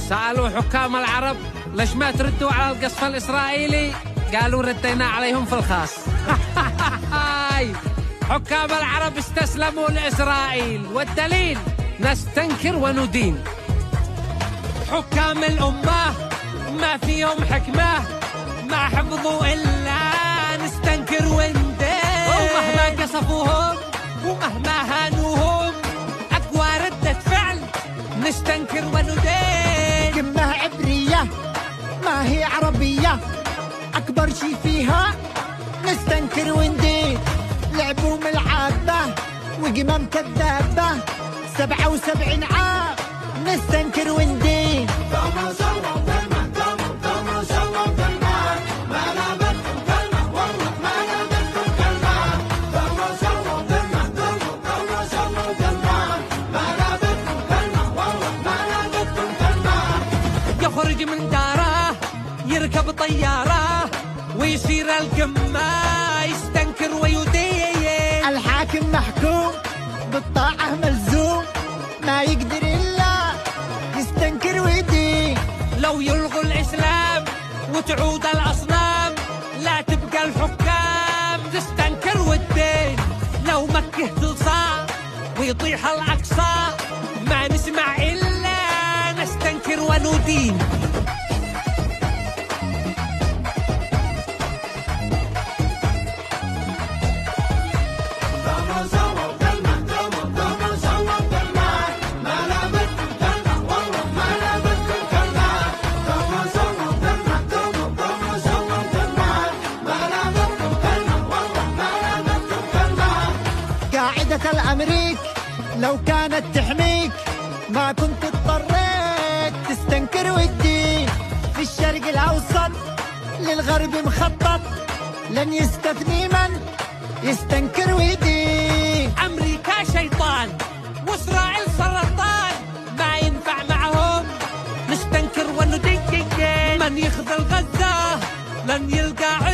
سألوا حكام العرب ليش ما تردوا على القصف الإسرائيلي؟ قالوا ردينا عليهم في الخاص. حكام العرب استسلموا لإسرائيل، والدليل نستنكر وندين. حكام الأمة ما فيهم حكمة، ما حفظوا إلا نستنكر وندين. ومهما قصفوهم ومهما هانوهم أقوى ردة فعل نستنكر وندين. قمة عبرية ما هي عربية، أكبر شي فيها نستنكر وندين. لعبوا ملعبة وقمم كذابة، 77 عام نستنكر وندين. يخرج من داره يركب طيارة ويصير القمة يستنكر ويدين. الحاكم محكوم بالطاعة ملزوم، ما يقدر إلا يستنكر ويدين. لو يلغوا الإسلام وتعود الأصنام لا تبقى الحكام تستنكر والدين. لو مكة تصاع ويطيح الأقصى ما نسمع إلا نستنكر وندين. قاعدة الأمريك لو كانت تحميك ما كنت اضطريت تستنكر وتدين. في الشرق الأوسط للغرب مخطط، لن يستثني من يستنكر ويدين. أمريكا شيطان وإسرائيل سرطان، ما ينفع معهم نستنكر وندين. من يخذل غزة لن يلقى